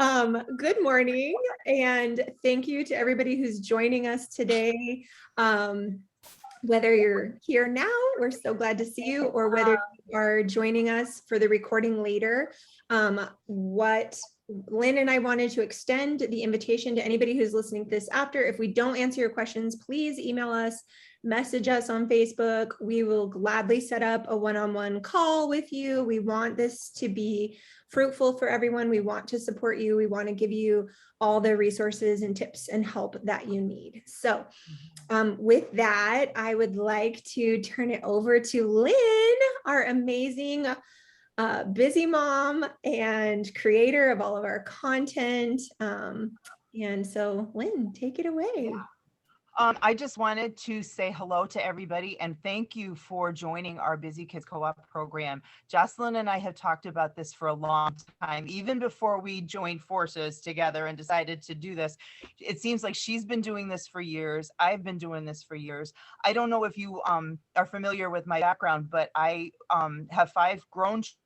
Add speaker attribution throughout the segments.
Speaker 1: Good morning, and thank you to everybody who's joining us today. Whether you're here now, we're so glad to see you, or whether you are joining us for the recording later. What Lynn and I wanted to extend the invitation to anybody who's listening to this after. If we don't answer your questions, please email us, message us on Facebook. We will gladly set up a one-on-one call with you. We want this to be fruitful for everyone. We want to support you. We want to give you all the resources and tips and help that you need. So with that, I would like to turn it over to Lynn, our amazing busy mom and creator of all of our content. And so Lynn, take it away.
Speaker 2: I just wanted to say hello to everybody and thank you for joining our Busy Kids Co-op program. Jocelyn and I have talked about this for a long time, even before we joined forces together and decided to do this. It seems like she's been doing this for years. I've been doing this for years. I don't know if you are familiar with my background, but I have 5 grown children.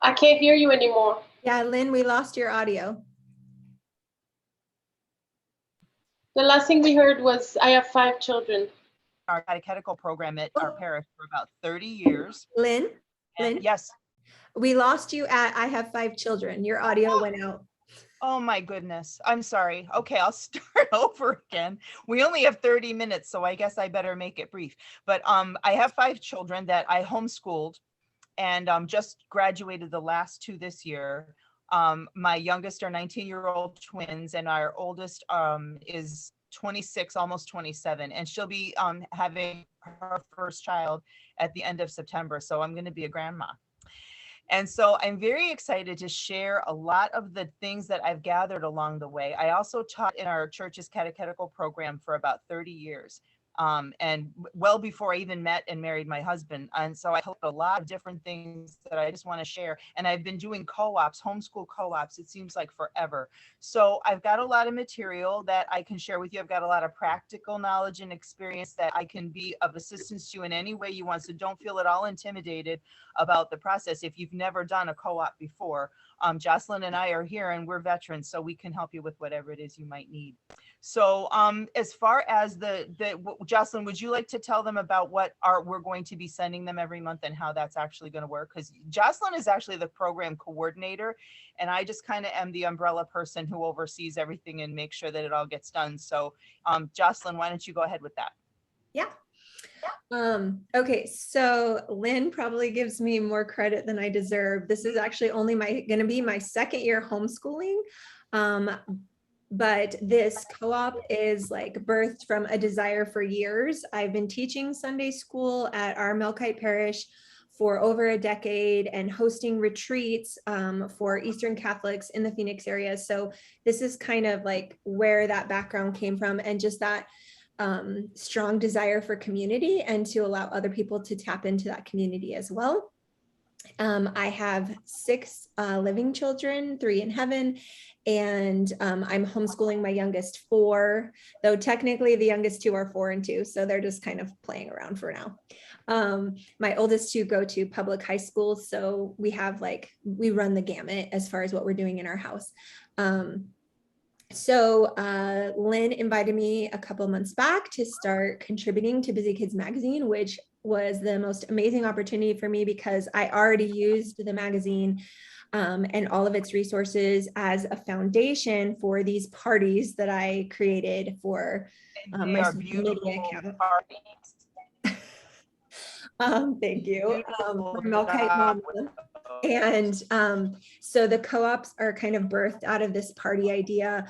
Speaker 3: I can't hear you anymore.
Speaker 1: Yeah, Lynn, we lost your audio.
Speaker 3: The last thing we heard was, I have 5 children.
Speaker 2: Our catechetical program at our parish for about 30 years.
Speaker 1: Lynn?
Speaker 2: Yes.
Speaker 1: We lost you at, I have 5 children. Your audio went out.
Speaker 2: Oh my goodness. I'm sorry. Okay, I'll start over again. We only have 30 minutes, so I guess I better make it brief. But I have 5 children that I homeschooled and just graduated the last 2 this year. My youngest are 19-year-old twins, and our oldest is 26, almost 27, and she'll be having her first child at the end of September. So I'm going to be a grandma. And so I'm very excited to share a lot of the things that I've gathered along the way. I also taught in our church's catechetical program for about 30 years. And well before I even met and married my husband. And so I hope a lot of different things that I just want to share. And I've been doing co-ops, homeschool co-ops, it seems like forever. So I've got a lot of material that I can share with you. I've got a lot of practical knowledge and experience that I can be of assistance to you in any way you want. So don't feel at all intimidated about the process. If you've never done a co-op before, Jocelyn and I are here and we're veterans, so we can help you with whatever it is you might need. So as far as Jocelyn, would you like to tell them about what we're going to be sending them every month and how that's actually going to work? Because Jocelyn is actually the program coordinator, and I just kind of am the umbrella person who oversees everything and makes sure that it all gets done. So Jocelyn, why don't you go ahead with that?
Speaker 1: Yeah. Okay, so Lynn probably gives me more credit than I deserve. This is actually only going to be my 2nd year homeschooling. But this co-op is like birthed from a desire for years. I've been teaching Sunday school at our Melkite parish for over a decade and hosting retreats for Eastern Catholics in the Phoenix area. So this is kind of like where that background came from, and just that strong desire for community and to allow other people to tap into that community as well. I have 6 living children, 3 in heaven, and I'm homeschooling my youngest 4, though technically the youngest 2 are 4 and 2, so they're just kind of playing around for now. My oldest 2 go to public high school, so we run the gamut as far as what we're doing in our house. So Lynn invited me a couple months back to start contributing to Busy Kids magazine, which was the most amazing opportunity for me because I already used the magazine and all of its resources as a foundation for these parties that I created for my social media account. Thank you. For Melkite Mom. And so the co-ops are kind of birthed out of this party idea.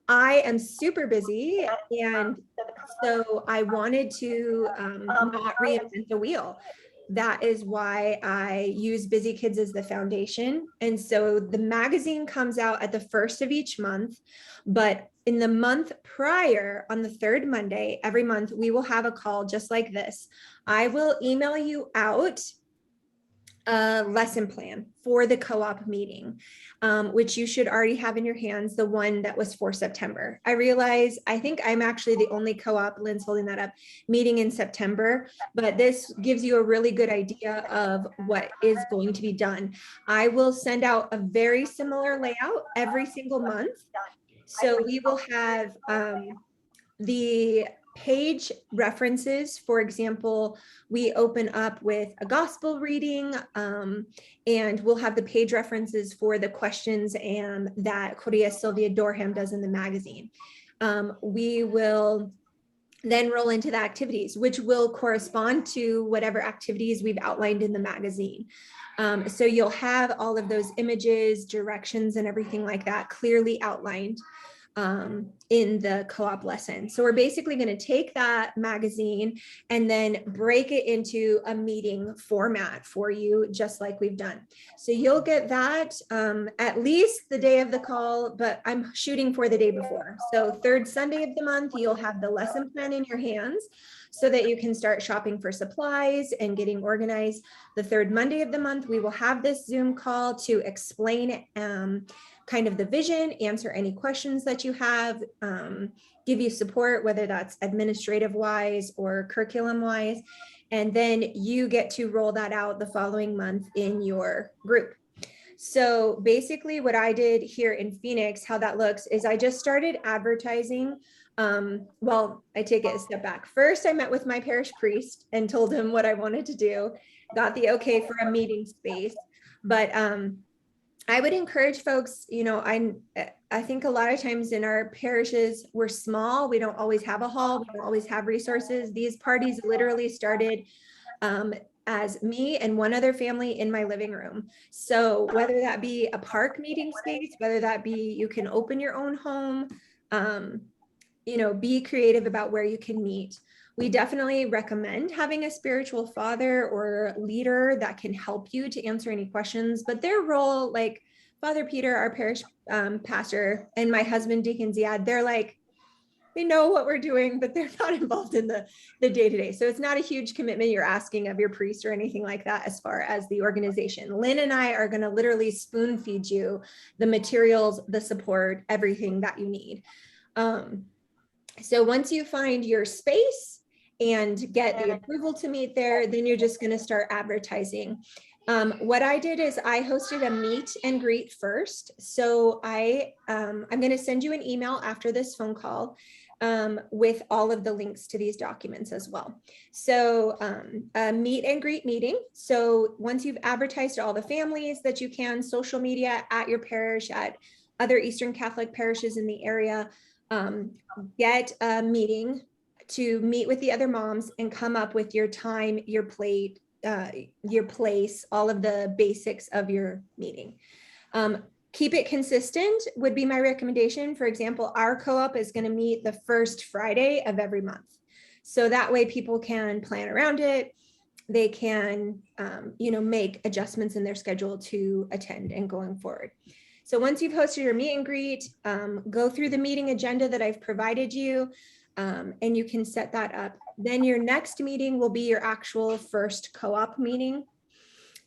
Speaker 1: I am super busy, and so I wanted to not reinvent the wheel. That is why I use Busy Kids as the foundation. And so the magazine comes out at the 1st of each month, but in the month prior, on the 3rd Monday, every month, we will have a call just like this. I will email you out a lesson plan for the co-op meeting, which you should already have in your hands, the one that was for September. I realize, I think I'm actually the only co-op, Lynn's holding that up, meeting in September, but this gives you a really good idea of what is going to be done. I will send out a very similar layout every single month. So we will have the page references. For example, we open up with a gospel reading, and we'll have the page references for the questions and that Cordia Sylvia Dorham does in the magazine. We will then roll into the activities, which will correspond to whatever activities we've outlined in the magazine. So you'll have all of those images, directions, and everything like that clearly outlined in the co-op lesson. So we're basically going to take that magazine and then break it into a meeting format for you, just like we've done. So you'll get that at least the day of the call, but I'm shooting for the day before. So third Sunday of the month, you'll have the lesson plan in your hands so that you can start shopping for supplies and getting organized. The third Monday of the month, we will have this Zoom call to explain kind of the vision, answer any questions that you have, give you support, whether that's administrative wise or curriculum wise. And then you get to roll that out the following month in your group. So basically what I did here in Phoenix, how that looks is I just started advertising. Well, I take it a step back. First, I met with my parish priest and told him what I wanted to do, got the okay for a meeting space. But I would encourage folks, you know, I think a lot of times in our parishes, we're small. We don't always have a hall. We don't always have resources. These parties literally started as me and one other family in my living room. So whether that be a park meeting space, whether that be you can open your own home, you know, be creative about where you can meet. We definitely recommend having a spiritual father or leader that can help you to answer any questions, but their role, like Father Peter, our parish pastor, and my husband, Deacon Ziad, they're like, they know what we're doing, but they're not involved in the day-to-day. So it's not a huge commitment you're asking of your priest or anything like that as far as the organization. Lynn and I are going to literally spoon feed you the materials, the support, everything that you need. So once you find your space and get the approval to meet there, then you're just going to start advertising. What I did is I hosted a meet and greet first. So I'm going to send you an email after this phone call with all of the links to these documents as well. So a meet and greet meeting. So once you've advertised to all the families that you can, social media at your parish, at other Eastern Catholic parishes in the area, get a meeting to meet with the other moms and come up with your time, your plate, your place, all of the basics of your meeting. Keep it consistent would be my recommendation. For example, our co-op is going to meet the first Friday of every month. So that way people can plan around it. They can, you know, make adjustments in their schedule to attend and going forward. So once you've hosted your meet and greet, go through the meeting agenda that I've provided you, and you can set that up. Then your next meeting will be your actual first co-op meeting.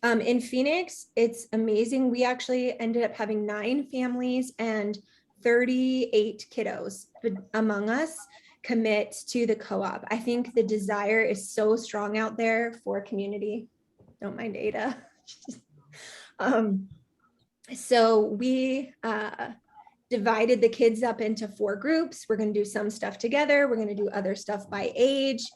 Speaker 1: In Phoenix, it's amazing. We actually ended up having 9 families and 38 kiddos among us commit to the co-op. I think the desire is so strong out there for community. Don't mind Ada. So we divided the kids up into 4 groups. We're going to do some stuff together. We're going to do other stuff by age.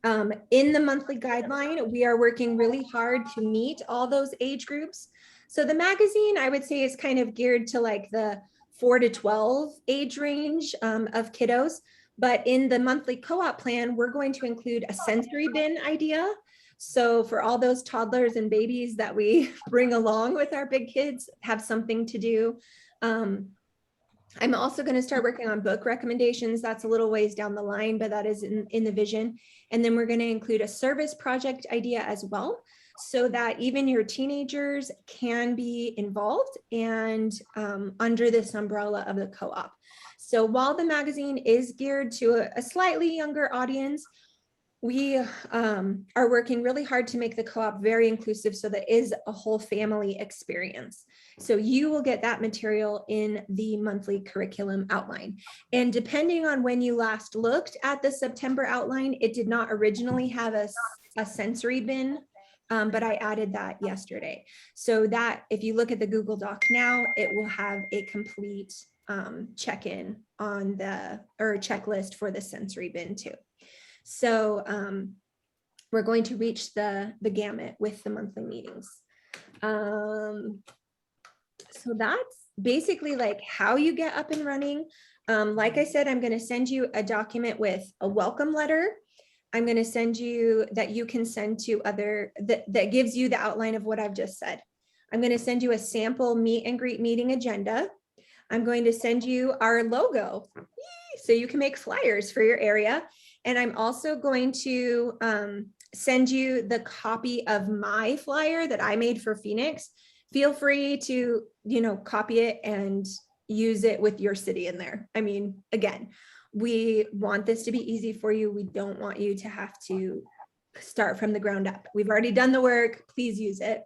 Speaker 1: In the monthly guideline, we are working really hard to meet all those age groups. So the magazine, I would say, is kind of geared to like the 4 to 12 age range of kiddos. But in the monthly co-op plan, we're going to include a sensory bin idea. So for all those toddlers and babies that we bring along with our big kids, have something to do. I'm also going to start working on book recommendations. That's a little ways down the line, but that is in the vision. And then we're going to include a service project idea as well, so that even your teenagers can be involved and under this umbrella of the co-op. So while the magazine is geared to a slightly younger audience, We are working really hard to make the co-op very inclusive so that it is a whole family experience. So you will get that material in the monthly curriculum outline. And depending on when you last looked at the September outline, it did not originally have a sensory bin, but I added that yesterday. So that if you look at the Google Doc now, it will have a complete check-in on or checklist for the sensory bin too. So we're going to reach the gamut with the monthly meetings. So that's basically like how you get up and running. Like I said, I'm going to send you a document with a welcome letter. I'm going to send you that you can send to that gives you the outline of what I've just said. I'm going to send you a sample meet and greet meeting agenda. I'm going to send you our logo so you can make flyers for your area. And I'm also going to send you the copy of my flyer that I made for Phoenix. Feel free to, copy it and use it with your city in there. I mean, again, we want this to be easy for you. We don't want you to have to start from the ground up. We've already done the work. Please use it.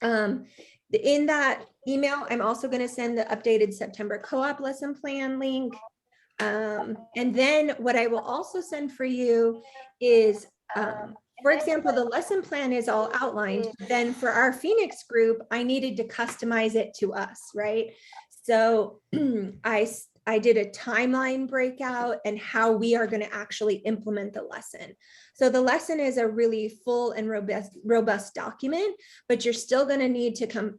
Speaker 1: In that email, I'm also going to send the updated September co-op lesson plan link. And then what I will also send for you is, for example, the lesson plan is all outlined. Then for our Phoenix group, I needed to customize it to us, right? So I did a timeline breakout and how we are going to actually implement the lesson. So the lesson is a really full and robust document, but you're still going to need to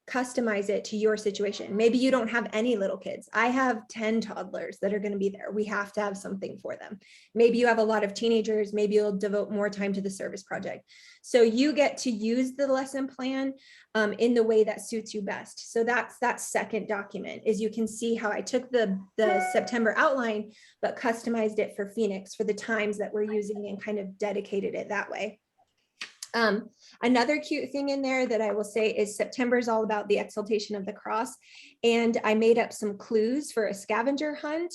Speaker 1: customize it to your situation. Maybe you don't have any little kids. I have 10 toddlers that are going to be there. We have to have something for them. Maybe you have a lot of teenagers. Maybe you'll devote more time to the service project. So you get to use the lesson plan in the way that suits you best. So that's that second document, is you can see how I took the September outline, but customized it for Phoenix for the times that we're using and kind of dedicated it that way. Another cute thing in there that I will say is September is all about the exaltation of the cross. And I made up some clues for a scavenger hunt.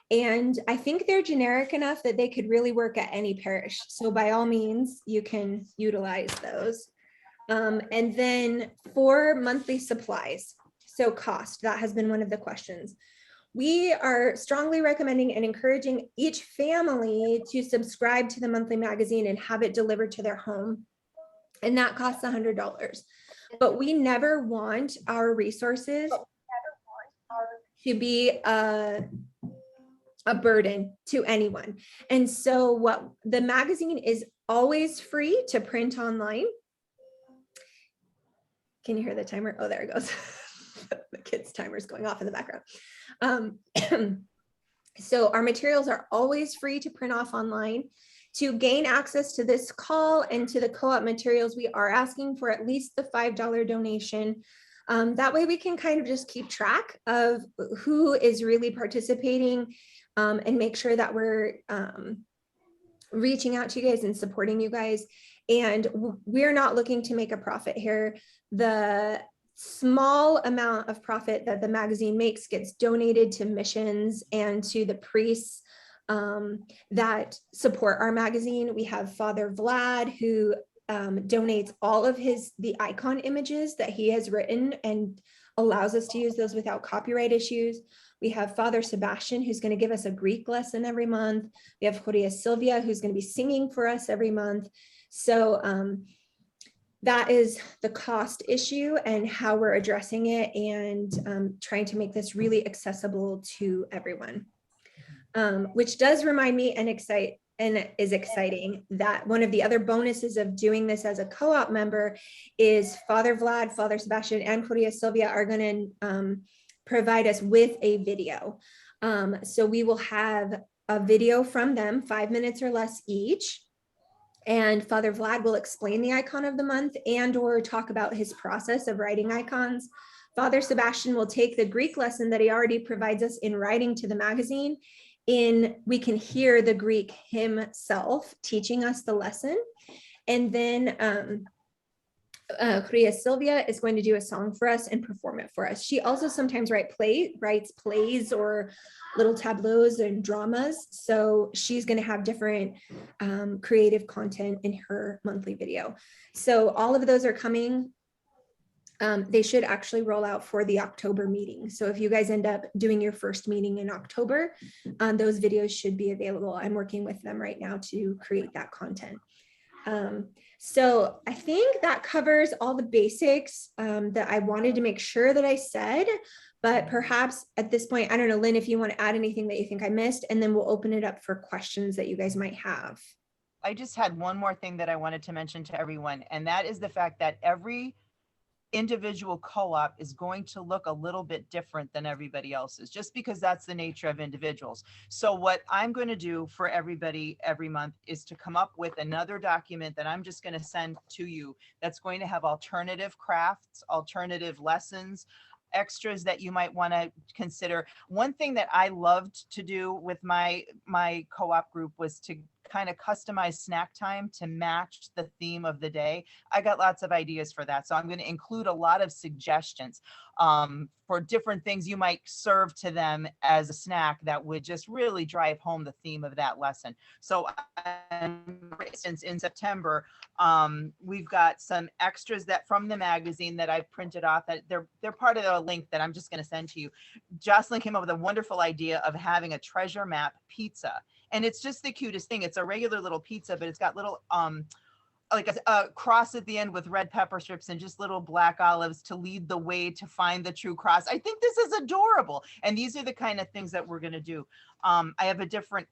Speaker 1: And I think they're generic enough that they could really work at any parish. So by all means, you can utilize those. And then for monthly supplies, so cost, that has been one of the questions. We are strongly recommending and encouraging each family to subscribe to the monthly magazine and have it delivered to their home. And that costs $100. But we never want our resources to be a burden to anyone. And so what the magazine is always free to print online. Can you hear the timer? Oh, there it goes. The kids' timer is going off in the background. So our materials are always free to print off online. To gain access to this call and to the co-op materials, we are asking for at least the $5 donation. That way we can kind of just keep track of who is really participating and make sure that we're reaching out to you guys and supporting you guys. And we're not looking to make a profit here. The small amount of profit that the magazine makes gets donated to missions and to the priests that support our magazine. We have Father Vlad, who donates all of the icon images that he has written and allows us to use those without copyright issues. We have Father Sebastian, who's going to give us a Greek lesson every month. We have Horia Silvia, who's going to be singing for us every month. So that is the cost issue and how we're addressing it, and trying to make this really accessible to everyone. Which does remind me and is exciting that one of the other bonuses of doing this as a co-op member is Father Vlad, Father Sebastian, and Horia Silvia are going to provide us with a video. So we will have a video from them, 5 minutes or less each. And Father Vlad will explain the icon of the month and or talk about his process of writing icons. Father Sebastian will take the Greek lesson that he already provides us in writing to the magazine. We can hear the Greek himself teaching us the lesson. And then Maria Sylvia is going to do a song for us and perform it for us. She also sometimes writes plays or little tableaus and dramas. So she's going to have different creative content in her monthly video. So all of those are coming. They should actually roll out for the October meeting. So if you guys end up doing your first meeting in October, those videos should be available. I'm working with them right now to create that content. So I think that covers all the basics that I wanted to make sure that I said, but perhaps at this point, I don't know, Lynn, if you want to add anything that you think I missed, and then we'll open it up for questions that you guys might have.
Speaker 2: I just had one more thing that I wanted to mention to everyone, and that is the fact that every individual co-op is going to look a little bit different than everybody else's, just because that's the nature of individuals. So what I'm going to do for everybody every month is to come up with another document that I'm just going to send to you that's going to have alternative crafts, alternative lessons, extras that you might want to consider. One thing that I loved to do with my co-op group was to kind of customize snack time to match the theme of the day. I got lots of ideas for that. So I'm going to include a lot of suggestions for different things you might serve to them as a snack that would just really drive home the theme of that lesson. So for instance, in September, we've got some extras that from the magazine that I've printed off that they're part of the link that I'm just going to send to you. Jocelyn came up with a wonderful idea of having a treasure map pizza. And it's just the cutest thing. It's a regular little pizza, but it's got little, like a cross at the end with red pepper strips and just little black olives to lead the way to find the true cross. I think this is adorable. And these are the kind of things that we're going to do. I have a different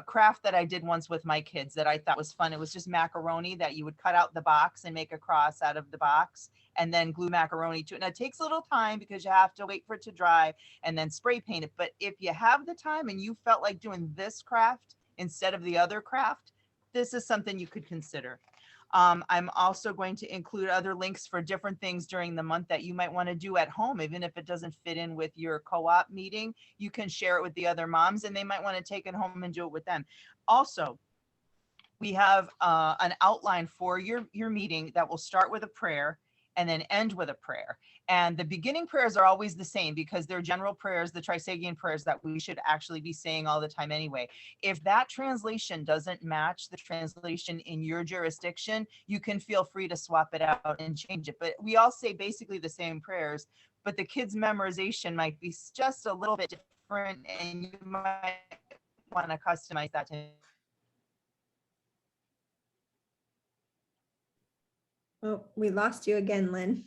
Speaker 2: craft that I did once with my kids that I thought was fun. It was just macaroni that you would cut out the box and make a cross out of the box and then glue macaroni to it. And it takes a little time because you have to wait for it to dry and then spray paint it. But if you have the time and you felt like doing this craft instead of the other craft, this is something you could consider. I'm also going to include other links for different things during the month that you might want to do at home, even if it doesn't fit in with your co-op meeting. You can share it with the other moms and they might want to take it home and do it with them. Also, we have an outline for your meeting that will start with a prayer and then end with a prayer. And the beginning prayers are always the same because they're general prayers, the Trisagion prayers that we should actually be saying all the time anyway. If that translation doesn't match the translation in your jurisdiction, you can feel free to swap it out and change it. But we all say basically the same prayers, but the kids' memorization might be just a little bit different and you might want to customize that to.
Speaker 1: Oh, we lost you again, Lynn.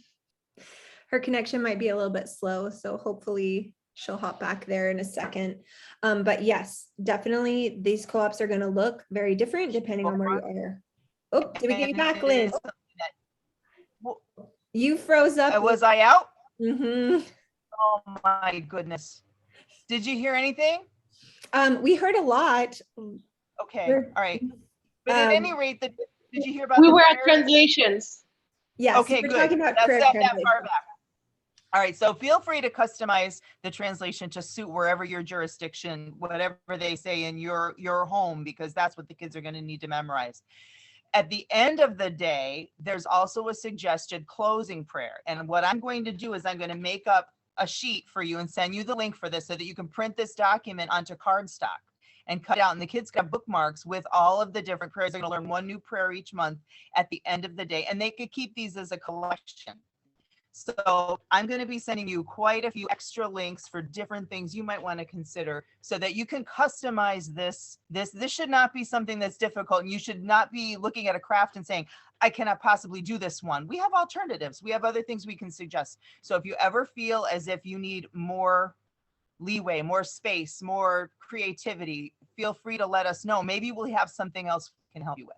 Speaker 1: Her connection might be a little bit slow, so hopefully she'll hop back there in a second. But yes, definitely these co-ops are going to look very different depending on where you are. Oh, did we get you back, Lynn? You froze up.
Speaker 2: Was I out?
Speaker 1: Mm-hmm.
Speaker 2: Oh my goodness. Did you hear anything?
Speaker 1: We heard a lot.
Speaker 2: Okay, all right. But at any rate, did you hear about
Speaker 3: we
Speaker 2: the
Speaker 3: were at
Speaker 2: prayer?
Speaker 1: Translations. Yes.
Speaker 2: Okay,
Speaker 1: we're
Speaker 2: good.
Speaker 1: Talking about
Speaker 2: That's
Speaker 1: prayer
Speaker 2: that
Speaker 1: translation.
Speaker 2: far back. All right, so feel free to customize the translation to suit wherever your jurisdiction, whatever they say in your home, because that's what the kids are going to need to memorize. At the end of the day, there's also a suggested closing prayer. And what I'm going to do is I'm going to make up a sheet for you and send you the link for this so that you can print this document onto cardstock and cut out. And the kids got bookmarks with all of the different prayers. They're going to learn one new prayer each month at the end of the day, and they could keep these as a collection. So I'm going to be sending you quite a few extra links for different things you might want to consider so that you can customize this. This should not be something that's difficult, and you should not be looking at a craft and saying, I cannot possibly do this one. We have alternatives. We have other things we can suggest. So if you ever feel as if you need more leeway, more space, more creativity, feel free to let us know. Maybe we'll have something else we can help you with.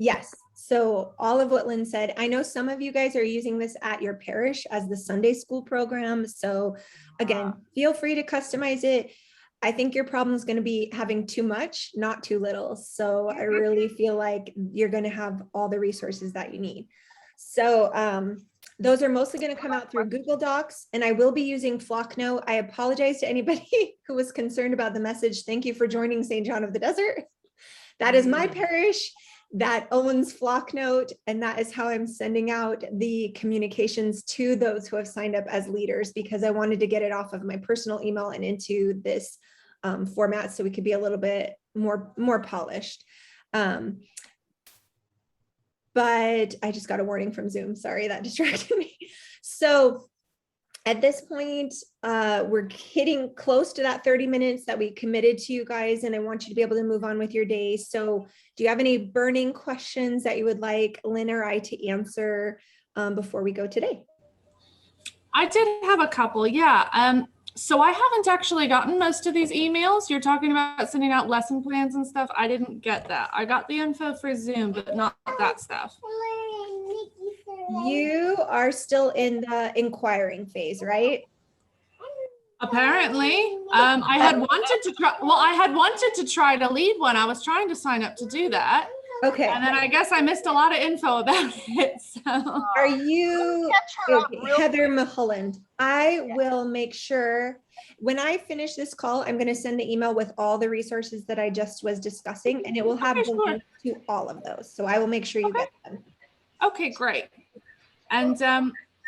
Speaker 1: Yes. So all of what Lynn said, I know some of you guys are using this at your parish as the Sunday school program. So again, feel free to customize it. I think your problem is going to be having too much, not too little. So I really feel like you're going to have all the resources that you need. So those are mostly going to come out through Google Docs, and I will be using Flocknote. I apologize to anybody who was concerned about the message. Thank you for joining St. John of the Desert. That is my parish. that owns Flocknote, and that is how I'm sending out the communications to those who have signed up as leaders, because I wanted to get it off of my personal email and into this format so we could be a little bit more polished. But I just got a warning from Zoom. Sorry, that distracted me. So at this point, we're hitting close to that 30 minutes that we committed to you guys, and I want you to be able to move on with your day. So do you have any burning questions that you would like Lynn or I to answer before we go today?
Speaker 4: I did have a couple, yeah. So I haven't actually gotten most of these emails. You're talking about sending out lesson plans and stuff. I didn't get that. I got the info for Zoom, but not that stuff.
Speaker 1: You are still in the inquiring phase, right?
Speaker 4: Apparently, I had wanted to try. Well, I had wanted to try to lead one. I was trying to sign up to do that.
Speaker 1: Okay.
Speaker 4: And then I guess I missed a lot of info about it. So
Speaker 1: Are you Heather Mulholland? I will make sure when I finish this call, I'm going to send the email with all the resources that I just was discussing, and it will have the link to all of those. So I will make sure you get them.
Speaker 4: Okay, great. And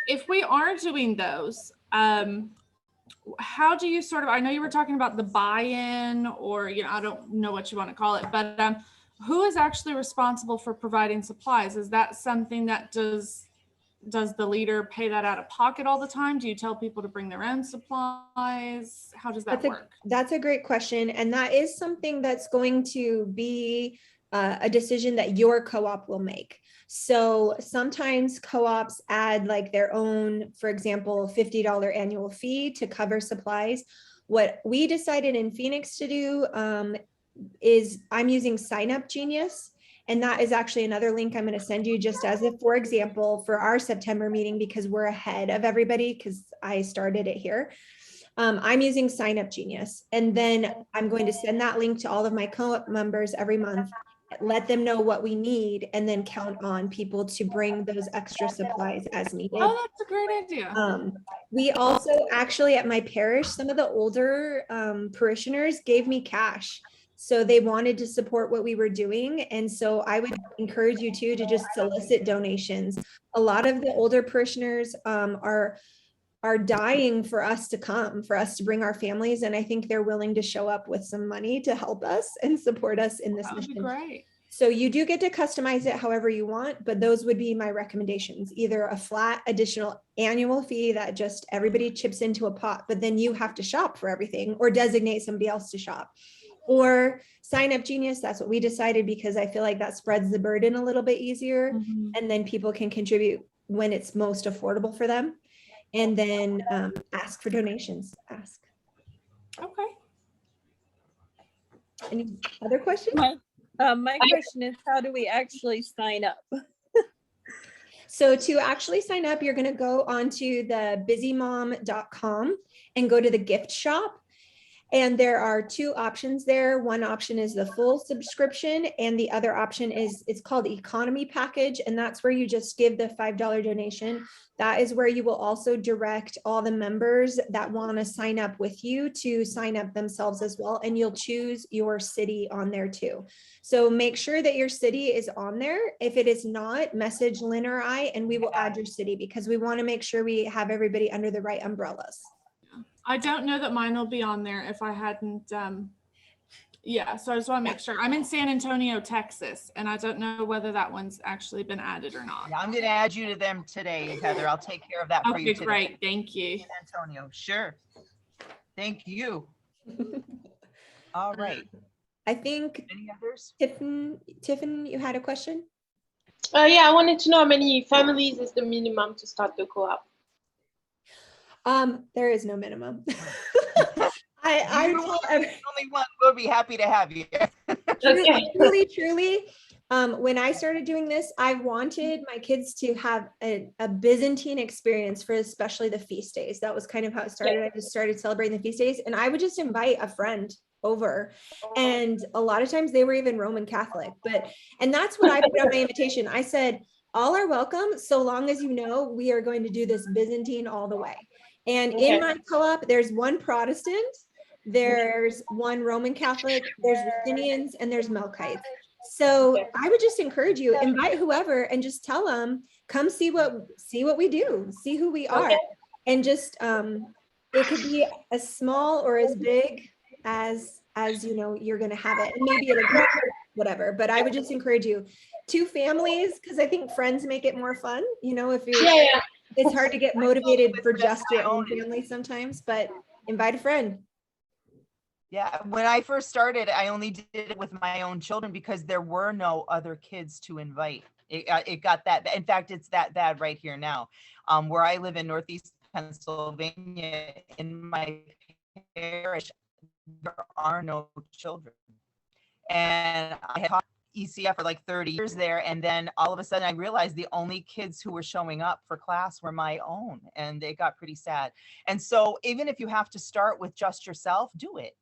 Speaker 4: if we are doing those, how do you sort of, I know you were talking about the buy-in, or, you know, I don't know what you want to call it, but who is actually responsible for providing supplies? Is that something that does the leader pay that out of pocket all the time? Do you tell people to bring their own supplies? How does that work?
Speaker 1: That's a great question. And that is something that's going to be a decision that your co-op will make. So sometimes co-ops add like their own, for example, $50 annual fee to cover supplies. What we decided in Phoenix to do is I'm using Sign Up Genius. And that is actually another link I'm going to send you just as a, for example, for our September meeting, because we're ahead of everybody because I started it here. I'm using Sign Up Genius. And then I'm going to send that link to all of my co-op members every month, let them know what we need, and then count on people to bring those extra supplies as needed.
Speaker 4: Oh, that's a great idea.
Speaker 1: We also actually at my parish, some of the older parishioners gave me cash. So they wanted to support what we were doing. And so I would encourage you to just solicit donations. A lot of the older parishioners are dying for us to come, for us to bring our families. And I think they're willing to show up with some money to help us and support us in this mission.
Speaker 4: Great.
Speaker 1: So you do get to customize it however you want, but those would be my recommendations. Either a flat additional annual fee that just everybody chips into a pot, but then you have to shop for everything, or designate somebody else to shop. Or Sign Up Genius, that's what we decided, because I feel like that spreads the burden a little bit easier.
Speaker 4: Mm-hmm.
Speaker 1: And then people can contribute when it's most affordable for them. And then ask for donations, ask.
Speaker 4: Okay.
Speaker 1: Any other questions?
Speaker 5: My question is, how do we actually sign up?
Speaker 1: So to actually sign up, you're going to go onto the busymom.com and go to the gift shop. And there are two options there. One option is the full subscription, and the other option is, it's called economy package. And that's where you just give the $5 donation. That is where you will also direct all the members that want to sign up with you to sign up themselves as well. And you'll choose your city on there too. So make sure that your city is on there. If it is not, message Lynn or I, and we will add your city, because we want to make sure we have everybody under the right umbrellas.
Speaker 4: I don't know that mine will be on there if I hadn't. Yeah, so I just want to make sure. I'm in San Antonio, Texas, and I don't know whether that one's actually been added or not.
Speaker 2: Yeah, I'm going to add you to them today, Heather. I'll take care of that for you
Speaker 4: Okay,
Speaker 2: today.
Speaker 4: great. Thank you.
Speaker 2: San Antonio, sure. Thank you. All right.
Speaker 1: I think
Speaker 2: Any others?
Speaker 1: Tiffin, you had a question?
Speaker 3: Yeah, I wanted to know how many families is the minimum to start the co-op?
Speaker 1: There is no minimum. I
Speaker 2: You
Speaker 1: tell
Speaker 2: only one. We'll be happy to have you.
Speaker 1: truly, when I started doing this, I wanted my kids to have a Byzantine experience for especially the feast days. That was kind of how it started. I just started celebrating the feast days, and I would just invite a friend over, and a lot of times they were even Roman Catholic, and that's what I put on my invitation. I said, all are welcome, so long as you know we are going to do this Byzantine all the way. And in my co-op, there's one Protestant, there's one Roman Catholic, there's Ruthenians, and there's Melkites. So
Speaker 3: Okay.
Speaker 1: I would just encourage you, invite whoever and just tell them, come see what we do, see who we are.
Speaker 3: Okay.
Speaker 1: And just it could be as small or as big as you're going to have it, and maybe it'll grow, whatever. But I would just encourage you, 2 families, because I think friends make it more fun. If you're
Speaker 3: Yeah.
Speaker 1: it's hard to get motivated for
Speaker 2: With
Speaker 1: just your
Speaker 2: my
Speaker 1: own
Speaker 2: own-
Speaker 1: family sometimes, but invite a friend.
Speaker 2: Yeah, when I first started, I only did it with my own children because there were no other kids to invite. It got that. In fact, it's that bad right here now. Where I live in Northeast Pennsylvania, in my parish, there are no children. And I had taught ECF for like 30 years there. And then all of a sudden I realized the only kids who were showing up for class were my own, and it got pretty sad. And so even if you have to start with just yourself, do it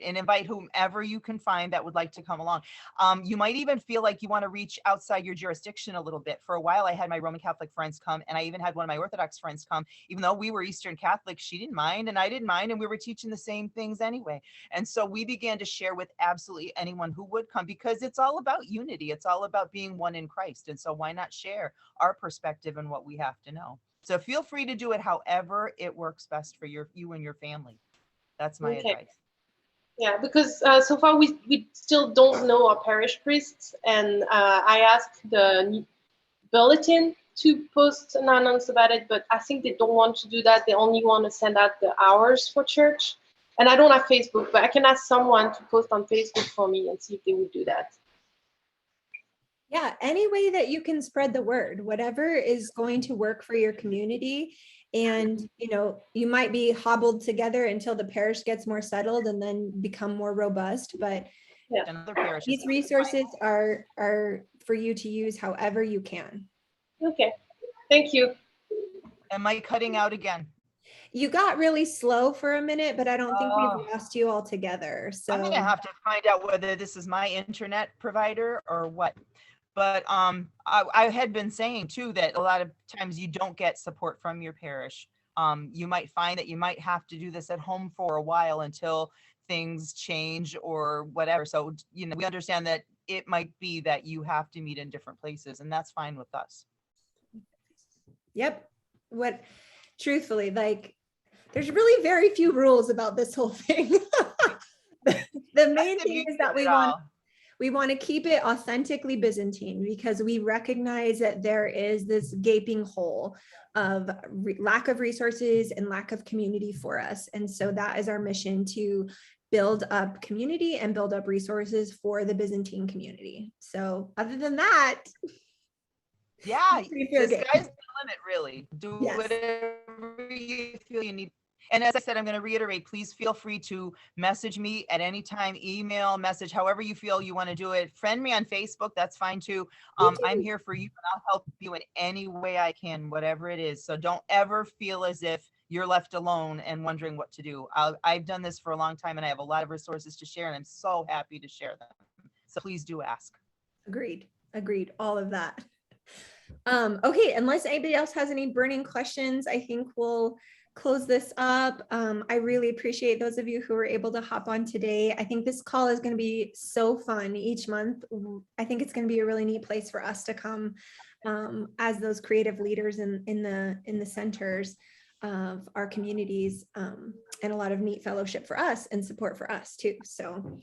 Speaker 2: and invite whomever you can find that would like to come along. You might even feel like you want to reach outside your jurisdiction a little bit. For a while, I had my Roman Catholic friends come, and I even had one of my Orthodox friends come, even though we were Eastern Catholic. She didn't mind and I didn't mind, and we were teaching the same things anyway. And so we began to share with absolutely anyone who would come, because it's all about unity. It's all about being one in Christ. And so why not share our perspective and what we have to know? So feel free to do it however it works best for you and your family. That's my advice.
Speaker 3: Yeah, because so far we still don't know our parish priests, and I asked the bulletin to post an announcement about it, but I think they don't want to do that. They only want to send out the hours for church. And I don't have Facebook, but I can ask someone to post on Facebook for me and see if they would do that.
Speaker 1: Yeah, any way that you can spread the word, whatever is going to work for your community. And, you might be hobbled together until the parish gets more settled and then become more robust. But these resources are for you to use however you can.
Speaker 3: Okay, thank you.
Speaker 2: Am I cutting out again?
Speaker 1: You got really slow for a minute, but I don't think we've lost you altogether. So
Speaker 2: I'm going to have to find out whether this is my internet provider or what. But I had been saying too that a lot of times you don't get support from your parish. You might find that you might have to do this at home for a while until things change or whatever. So, we understand that it might be that you have to meet in different places, and that's fine with us.
Speaker 1: Yep. Truthfully, there's really very few rules about this whole thing. The main thing is that we want to keep it authentically Byzantine, because we recognize that there is this gaping hole of lack of resources and lack of community for us. And so that is our mission, to build up community and build up resources for the Byzantine community. So other than that,
Speaker 2: yeah, the
Speaker 1: good.
Speaker 2: sky's the limit, really. Do whatever you feel you need. And as I said, I'm going to reiterate, please feel free to message me at any time, email, message, however you feel you want to do it. Friend me on Facebook. That's fine too. I'm here for you, and I'll help you in any way I can, whatever it is. So don't ever feel as if you're left alone and wondering what to do. I've done this for a long time, and I have a lot of resources to share, and I'm so happy to share them. So please do ask.
Speaker 1: Agreed. All of that. Okay, unless anybody else has any burning questions, I think we'll close this up. I really appreciate those of you who were able to hop on today. I think this call is going to be so fun each month. I think it's going to be a really neat place for us to come as those creative leaders in the centers of our communities, and a lot of neat fellowship for us and support for us too. So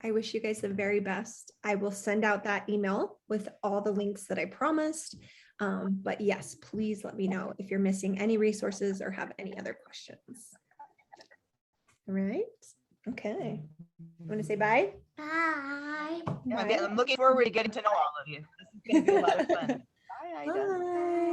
Speaker 1: I wish you guys the very best. I will send out that email with all the links that I promised. But yes, please let me know if you're missing any resources or have any other questions. All right. Okay. Want to say bye?
Speaker 6: Bye.
Speaker 2: Yeah, I'm looking forward to getting to know all of you. This is going to be a lot of fun. Bye, Ida.
Speaker 1: Bye.